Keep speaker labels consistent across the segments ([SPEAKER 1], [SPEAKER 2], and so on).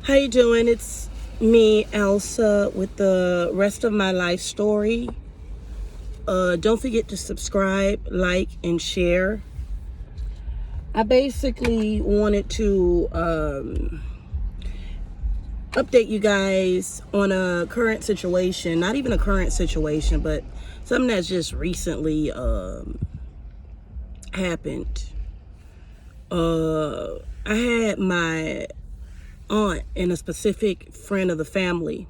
[SPEAKER 1] How you doing? It's me, Elsa, with the rest of my life story. Don't forget to subscribe, like, and share. I basically wanted to update you guys on a current situation. Not even a current situation, but something that's just recently happened. I had my aunt and a specific friend of the family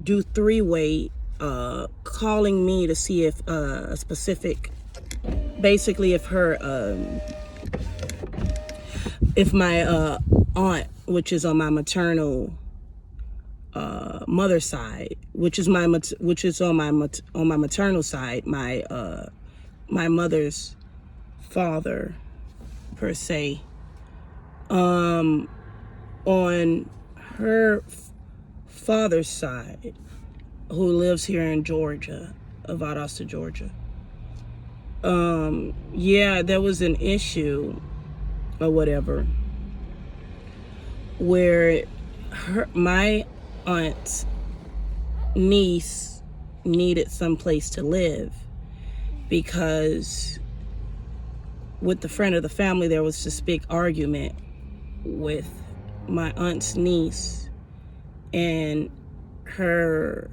[SPEAKER 1] do three-way, calling me to see if a specific, basically if her if my aunt, which is on my maternal mother's side, which is on my maternal side, my mother's father per se, on her father's side, who lives here in Georgia, Valdosta, Georgia. Yeah, there was an issue or whatever where my aunt's niece needed some place to live, because with the friend of the family there was this big argument with my aunt's niece and her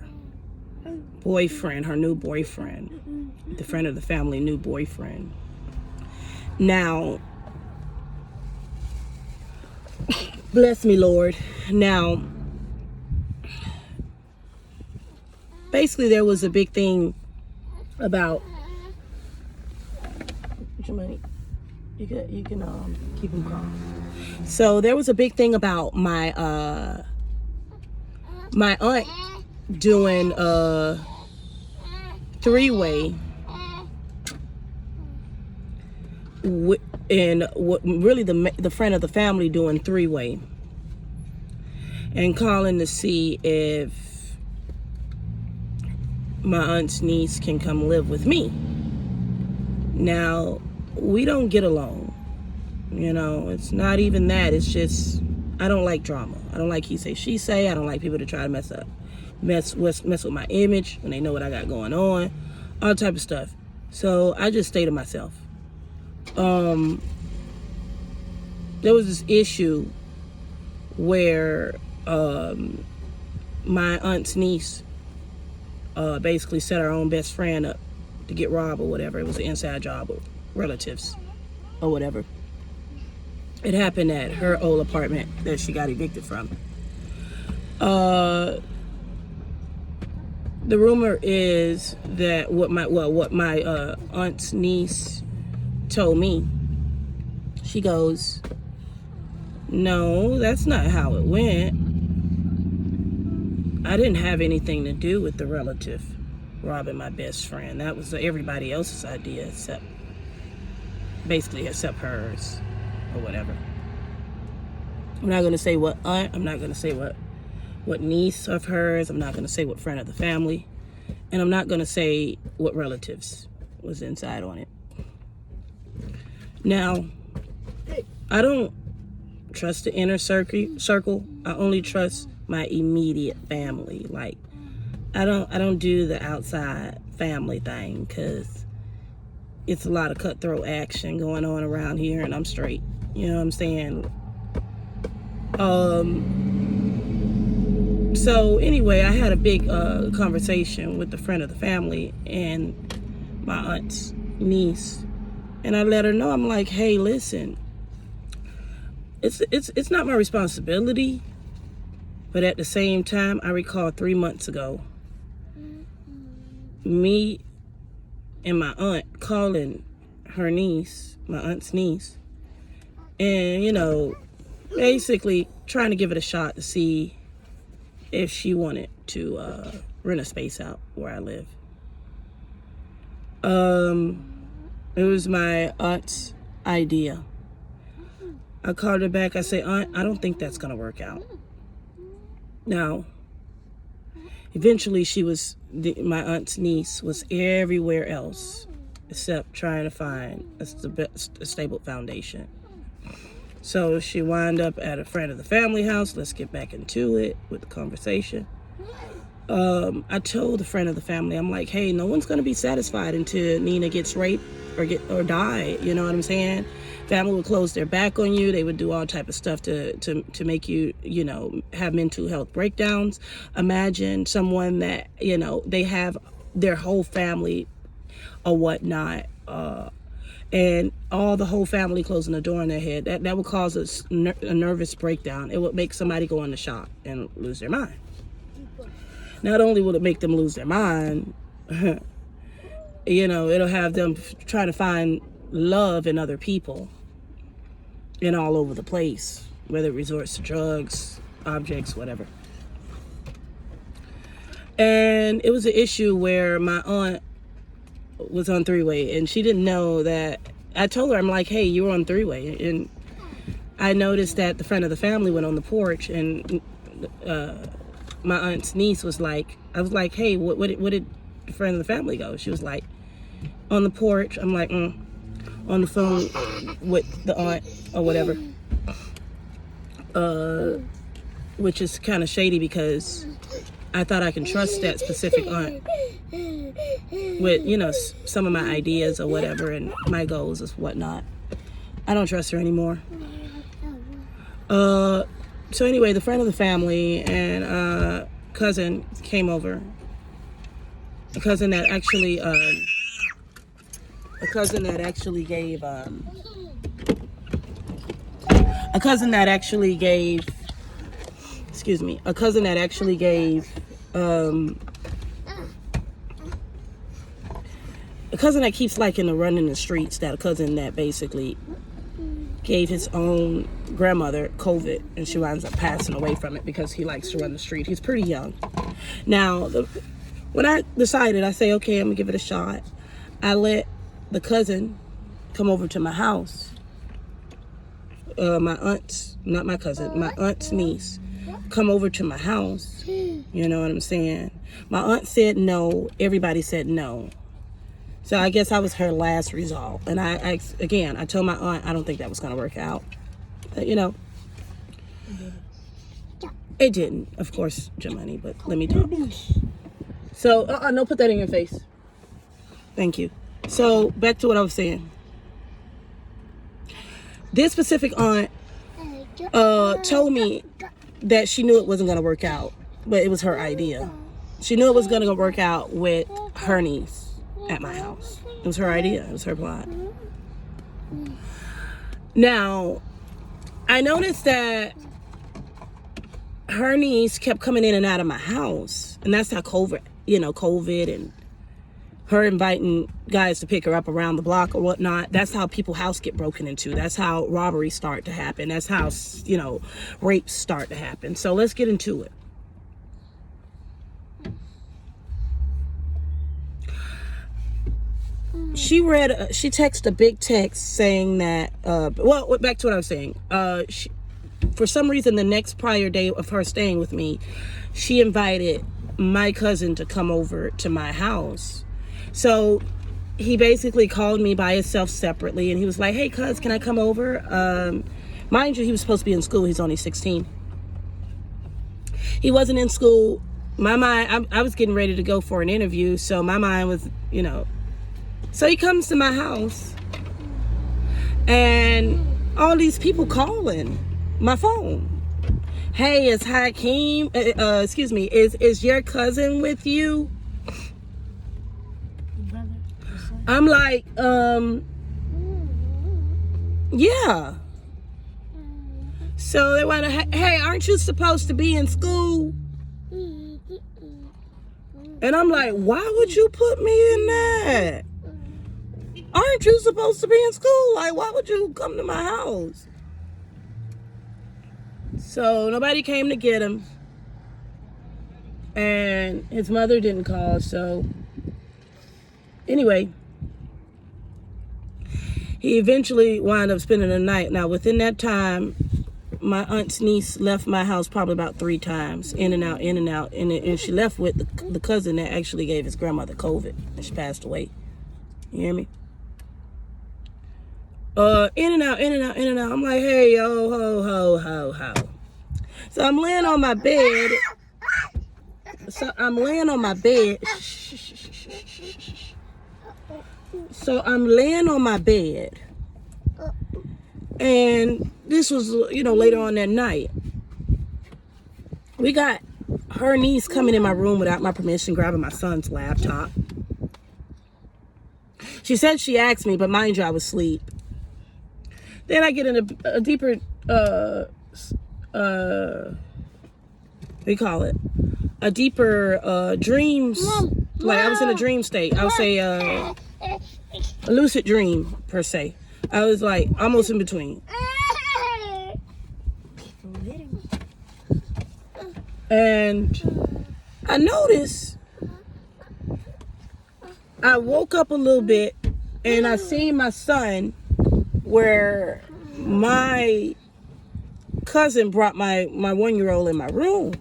[SPEAKER 1] boyfriend, her new boyfriend, the friend of the family new boyfriend. Now, bless me, Lord. Now, basically there was a big thing about, your money, you can keep them calm. So there was a big thing about my aunt doing a three-way and what really the friend of the family doing three-way and calling to see if my aunt's niece can come live with me. Now, we don't get along. You know, it's not even that. It's just, I don't like drama. I don't like he say, she say. I don't like people to try to mess with my image when they know what I got going on, all type of stuff. So I just stay to myself. There was this issue where my aunt's niece basically set her own best friend up to get robbed or whatever. It was an inside job of relatives or whatever. It happened at her old apartment that she got evicted from. The rumor is that what my aunt's niece told me, she goes, no, that's not how it went. I didn't have anything to do with the relative robbing my best friend. That was everybody else's idea except hers or whatever. I'm not going to say what aunt, I'm not going to say what niece of hers, I'm not going to say what friend of the family, and I'm not going to say what relatives was inside on it. Now, I don't trust the inner circle. I only trust my immediate family. Like, I don't do the outside family thing, because it's a lot of cutthroat action going on around here, and I'm straight. You know what I'm saying? So anyway, I had a big conversation with the friend of the family and my aunt's niece, and I let her know, I'm like, hey, listen, it's not my responsibility, but at the same time, I recall 3 months ago, me and my aunt calling her niece, my aunt's niece, and, you know, basically trying to give it a shot to see if she wanted to rent a space out where I live. It was my aunt's idea. I called her back. I said, Aunt, I don't think that's going to work out. Now, eventually my aunt's niece was everywhere else except trying to find a stable foundation. So she wound up at a friend of the family house. Let's get back into it with the conversation. I told the friend of the family, I'm like, hey, no one's going to be satisfied until Nina gets raped or die. You know what I'm saying? Family would close their back on you. They would do all type of stuff to make you, have mental health breakdowns. Imagine someone that, they have their whole family or whatnot, and all the whole family closing the door on their head. That would cause a nervous breakdown. It would make somebody go into shock and lose their mind. Not only will it make them lose their mind, it'll have them trying to find love in other people and all over the place, whether it resorts to drugs, objects, whatever. And it was an issue where my aunt was on three-way, and she didn't know that. I told her, I'm like, hey, you were on three-way. And I noticed that the friend of the family went on the porch, and my aunt's niece was like, I was like, hey, what did the friend of the family go? She was like, on the porch. I'm like, on the phone with the aunt or whatever. Which is kind of shady because I thought I can trust that specific aunt with, some of my ideas or whatever and my goals and whatnot. I don't trust her anymore. So anyway, the friend of the family and cousin came over. A cousin that actually gave a cousin that keeps liking to run in the streets, that a cousin that basically gave his own grandmother COVID, and she winds up passing away from it because he likes to run the street. He's pretty young. Now, when I decided, I say, okay, I'm gonna give it a shot. I let the cousin come over to my house. My aunt's, not my cousin, my aunt's niece come over to my house. You know what I'm saying? My aunt said no. Everybody said no. So I guess I was her last resort. And I told my aunt I don't think that was going to work out. But, it didn't. Of course, Jemani, but let me talk. So, no, put that in your face. Thank you. So, back to what I was saying. This specific aunt told me that she knew it wasn't going to work out, but it was her idea. She knew it was going to work out with her niece at my house. It was her idea. It was her plot. Now, I noticed that her niece kept coming in and out of my house, and that's how COVID and her inviting guys to pick her up around the block or whatnot. That's how people's house get broken into. That's how robberies start to happen. That's how, rapes start to happen. So let's get into it. She texted a big text saying that, back to what I was saying. For some reason, the next prior day of her staying with me, she invited my cousin to come over to my house. So he basically called me by himself separately, and he was like, hey, cuz, can I come over? Mind you, he was supposed to be in school. He's only 16. He wasn't in school. My mind, I was getting ready to go for an interview, so my mind was, So he comes to my house, and all these people calling my phone. Hey, is Hakeem, is your cousin with you? I'm like, yeah. So they want to, hey, aren't you supposed to be in school? And I'm like, why would you put me in that? Aren't you supposed to be in school? Like, why would you come to my house? So nobody came to get him. And his mother didn't call, so anyway, he eventually wound up spending the night. Now, within that time, my aunt's niece left my house probably about 3 times, in and out. And she left with the cousin that actually gave his grandmother COVID, and she passed away. You hear me? In and out, in and out, in and out. I'm like, hey, yo, ho, ho, ho, ho. So I'm laying on my bed. So I'm laying on my bed. So I'm laying on my bed. And this was, later on that night. We got her niece coming in my room without my permission, grabbing my son's laptop. She said she asked me, but mind you, I was asleep. Then I get in a deeper, what do you call it? A deeper dreams. Like I was in a dream state. I would say a lucid dream, per se. I was like almost in between. And I noticed I woke up a little bit and I seen my son where my cousin brought my 1-year-old in my room.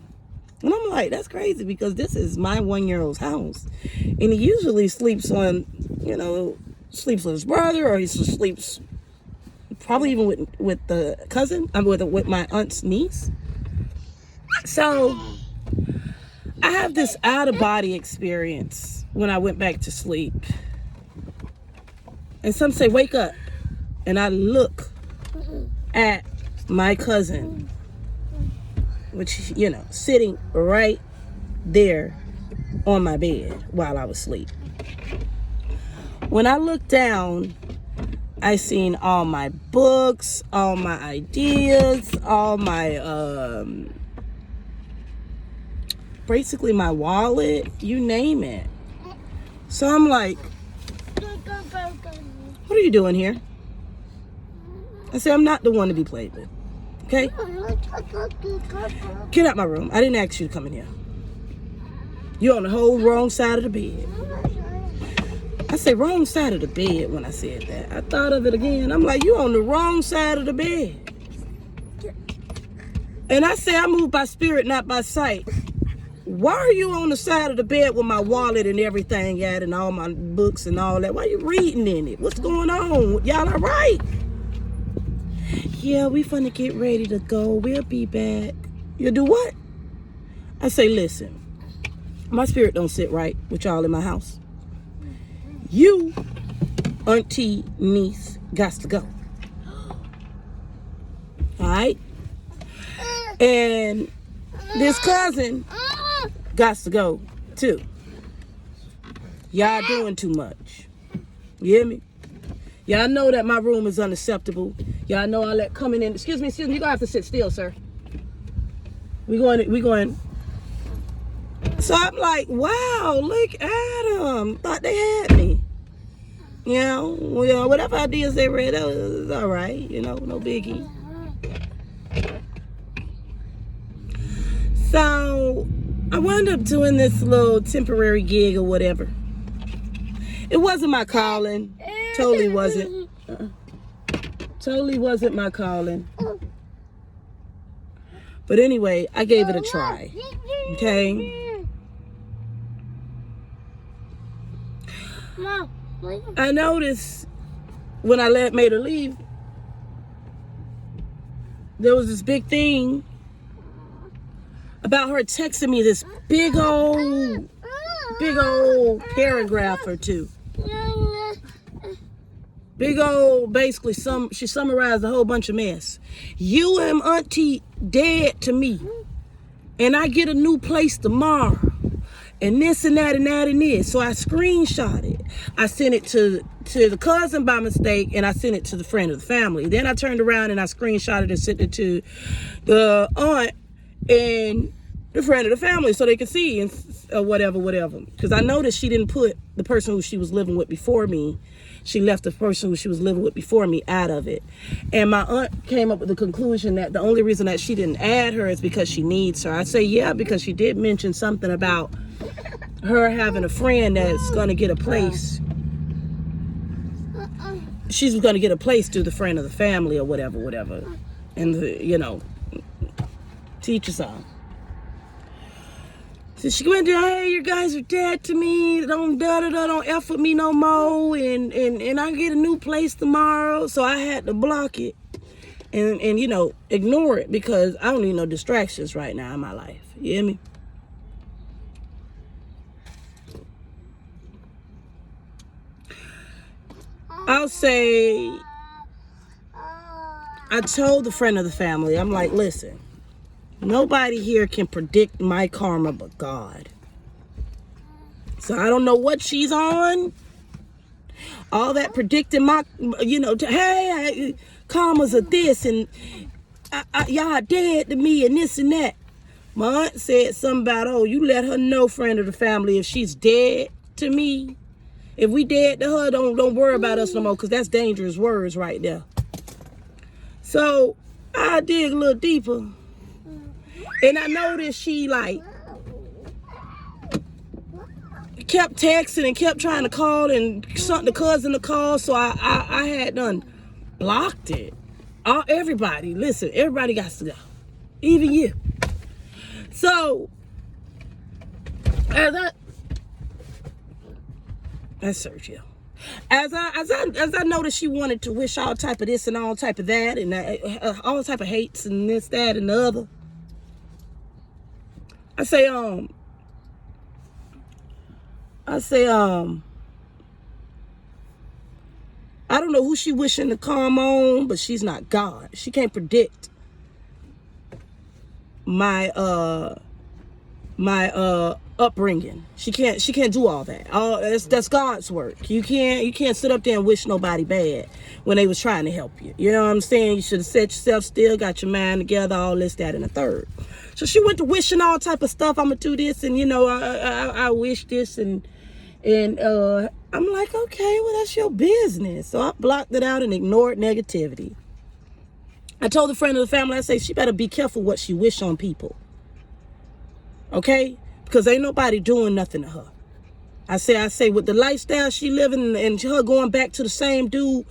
[SPEAKER 1] And I'm like, that's crazy because this is my 1-year-old's house. And he usually sleeps on, sleeps with his brother, or he sleeps probably even with the cousin. With my aunt's niece. So I have this out-of-body experience when I went back to sleep. And some say, wake up. And I look at my cousin, which, sitting right there on my bed while I was asleep. When I looked down, I seen all my books, all my ideas, all my, basically my wallet, you name it. So I'm like, what are you doing here? I said, I'm not the one to be played with. Okay? Get out my room. I didn't ask you to come in here. You're on the whole wrong side of the bed. I said, wrong side of the bed when I said that. I thought of it again. I'm like, you on the wrong side of the bed. And I say, I move by spirit, not by sight. Why are you on the side of the bed with my wallet and everything at and all my books and all that? Why are you reading in it? What's going on? Y'all all right? Yeah, we finna get ready to go. We'll be back. You do what? I say, listen, my spirit don't sit right with y'all in my house. You, auntie, niece, got to go. All right? And this cousin got to go, too. Y'all doing too much. You hear me? Y'all know that my room is unacceptable. Y'all know all that coming in. Excuse me, you're going to have to sit still, sir. We going. So I'm like, wow, look at them. Thought they had me. Whatever ideas they read, that was all right. No biggie. So I wound up doing this little temporary gig or whatever. It wasn't my calling. Totally wasn't. Totally wasn't my calling. But anyway, I gave it a try. Okay? I noticed when I made her leave, there was this big thing about her texting me this big old paragraph or two. Big old, basically, she summarized a whole bunch of mess. You and auntie dead to me. And I get a new place tomorrow. And this and that and that and this. So I screenshot it. I sent it to the cousin by mistake, and I sent it to the friend of the family. Then I turned around and I screenshot it and sent it to the aunt and the friend of the family so they could see and whatever. Because I noticed she didn't put the person who she was living with before me. She left the person who she was living with before me out of it. And my aunt came up with the conclusion that the only reason that she didn't add her is because she needs her. I say, yeah, because she did mention something about her having a friend that's going to get a place. She's going to get a place through the friend of the family or whatever. And, teach us all. So she went to, hey, you guys are dead to me. Don't F with me no more. And I get a new place tomorrow. So I had to block it and ignore it because I don't need no distractions right now in my life. You hear me? I'll say, I told the friend of the family, I'm like, listen, nobody here can predict my karma but God. So I don't know what she's on. All that predicting my, hey, karma's of this and y'all dead to me and this and that. My aunt said something about, oh, you let her know, friend of the family, if she's dead to me. If we dead to her, don't worry about us no more, because that's dangerous words right there. So I dig a little deeper. And I noticed she kept texting and kept trying to call and sent the cousin to call. So I had done blocked it. Everybody, listen, everybody got to go. Even you. So I search you. As I noticed, she wanted to wish all type of this and all type of that, and all type of hates and this, that, and the other. I say, I don't know who she wishing to come on, but she's not God. She can't predict my upbringing. She can't do all that. That's God's work. You can't sit up there and wish nobody bad when they was trying to help you. You know what I'm saying? You should have set yourself still, got your mind together, all this, that, and the third. So she went to wishing all type of stuff. I'm gonna do this, and I wish this, and I'm like, okay, well, that's your business. So I blocked it out and ignored negativity. I told a friend of the family, I say, she better be careful what she wish on people. Okay? Because ain't nobody doing nothing to her. I say with the lifestyle she living and her going back to the same dude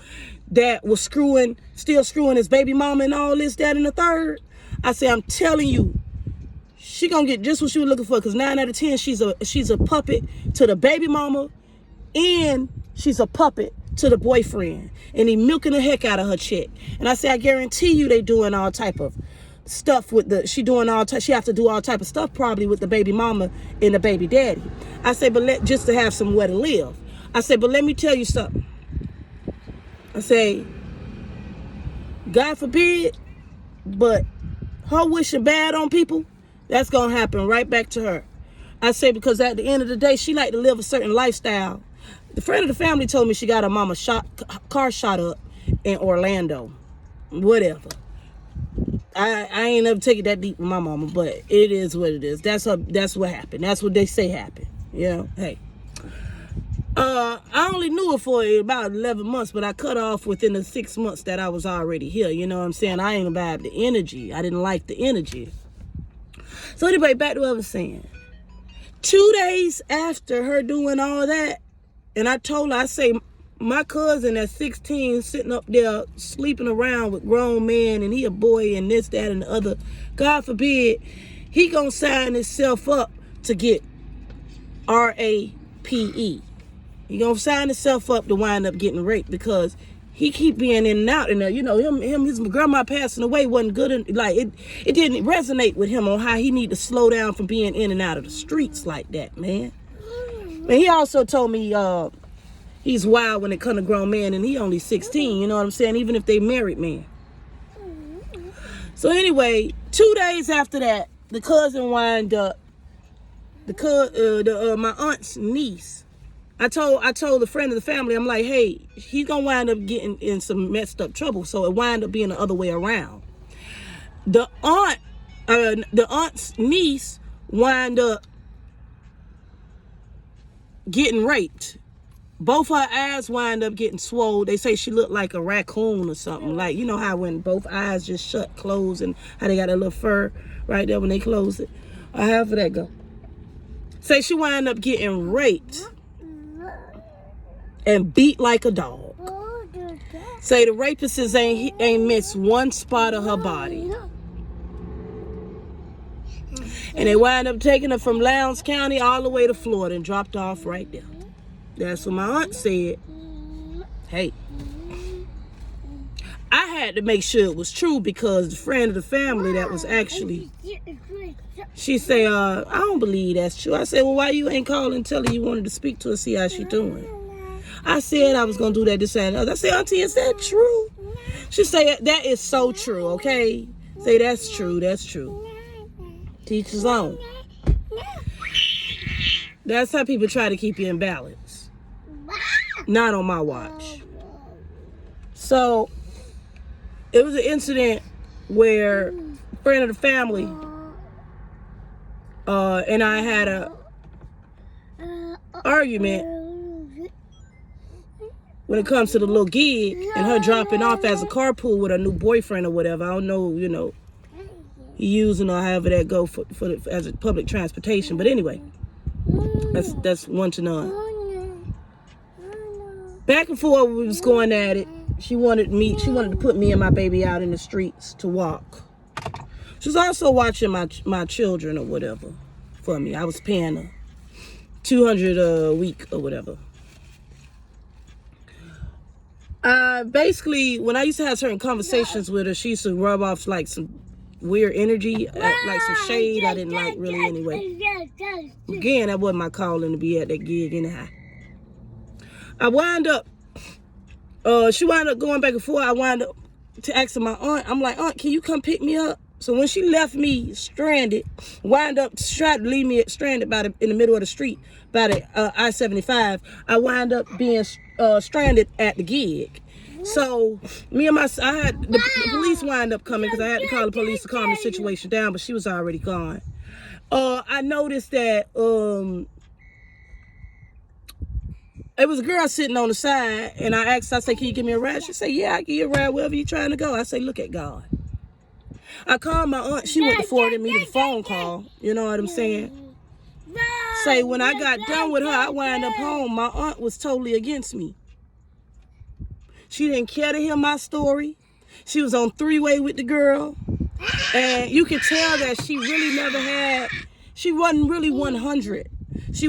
[SPEAKER 1] that was still screwing his baby mama and all this, that, and the third. I say, I'm telling you, she gonna get just what she was looking for, because 9 out of 10, she's a puppet to the baby mama, and she's a puppet to the boyfriend, and he milking the heck out of her check. And I say, I guarantee you they doing all type of stuff with she have to do all type of stuff probably with the baby mama and the baby daddy. I say, but just to have somewhere to live. I say, but let me tell you something. I say, God forbid, but her wishing bad on people, that's gonna happen right back to her. I say, because at the end of the day, she like to live a certain lifestyle. The friend of the family told me she got her mama car shot up in Orlando. Whatever. I ain't never taken that deep with my mama, but it is what it is. That's what happened. That's what they say happened. Hey. I only knew her for about 11 months, but I cut off within the 6 months that I was already here. You know what I'm saying? I ain't about the energy. I didn't like the energy. So anyway, back to what I was saying. 2 days after her doing all that, and I told her, I say, my cousin at 16 sitting up there sleeping around with grown men, and he a boy and this, that, and the other. God forbid, he gonna sign himself up to get RAPE. He gonna sign himself up to wind up getting raped, because he keep being in and out. And his grandma passing away wasn't good. It didn't resonate with him on how he need to slow down from being in and out of the streets like that, man. And he also told me he's wild when it comes to grown men, and he only 16. You know what I'm saying? Even if they married men. So anyway, 2 days after that, the cousin wind up. My aunt's niece. I told a friend of the family, I'm like, hey, he's gonna wind up getting in some messed up trouble. So it wind up being the other way around. The aunt's niece wind up getting raped. Both her eyes wind up getting swole. They say she looked like a raccoon or something. Like, you know how when both eyes just shut, close, and how they got that little fur right there when they close it. However that go. Say she wind up getting raped and beat like a dog. Say the rapists ain't missed one spot of her body. And they wind up taking her from Lowndes County all the way to Florida and dropped off right there. That's what my aunt said. Hey, I had to make sure it was true because the friend of the family that was actually, she say, I don't believe that's true. I said, well, why you ain't calling and telling you wanted to speak to her, see how she doing? I said I was going to do that, this and that. I said, Auntie, is that true? She said, that is so true, okay? Say, that's true, that's true. Teach his own. That's how people try to keep you in balance. Not on my watch. So, it was an incident where a friend of the family and I had a argument when it comes to the little gig and her dropping off as a carpool with her new boyfriend or whatever. I don't know, you know, he using or however that go as a public transportation. But anyway, that's one to none. Back and forth, we was going at it. She wanted to put me and my baby out in the streets to walk. She was also watching my children or whatever for me. I was paying her $200 a week or whatever. Basically, when I used to have certain conversations with her, she used to rub off like some weird energy, like some shade I didn't like really anyway. Again, that wasn't my calling to be at that gig anyhow. She wound up going back and forth. I wound up to asking my aunt, I'm like, Aunt, can you come pick me up? So when she left me stranded, wound up tried to leave me stranded in the middle of the street by the I-75, I wound up being stranded at the gig. So the police wind up coming because I had to call the police to calm the situation down, but she was already gone. I noticed that it was a girl sitting on the side, and I asked, I said, can you give me a ride? She said, yeah, I can give you a ride wherever you're trying to go. I say, look at God. I called my aunt. She went to forward me the phone call. You know what I'm saying? Say, when I got done with her, I wound up home. My aunt was totally against me. She didn't care to hear my story. She was on three-way with the girl. And you could tell that she wasn't really 100. She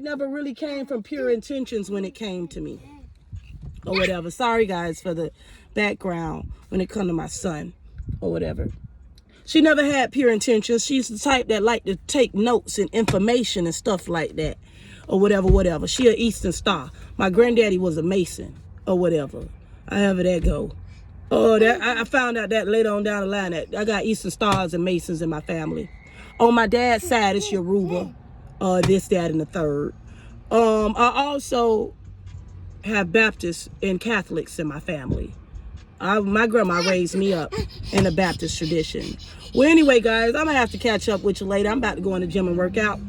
[SPEAKER 1] never really came from pure intentions when it came to me. Or whatever. Sorry, guys, for the background when it come to my son. Or whatever. She never had pure intentions. She's the type that like to take notes and information and stuff like that. Or whatever. She an Eastern Star. My granddaddy was a Mason. Or whatever. However that go. Oh, I found out that later on down the line that I got Eastern Stars and Masons in my family. On my dad's side, it's Yoruba. This, that, and the third. I also have Baptists and Catholics in my family. My grandma raised me up in the Baptist tradition. Well, anyway, guys, I'm going to have to catch up with you later. I'm about to go in the gym and work out.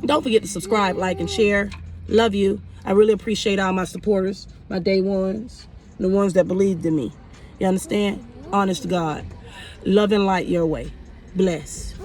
[SPEAKER 1] Don't forget to subscribe, like, and share. Love you. I really appreciate all my supporters, my day ones, the ones that believed in me. You understand? Honest to God. Love and light your way. Bless.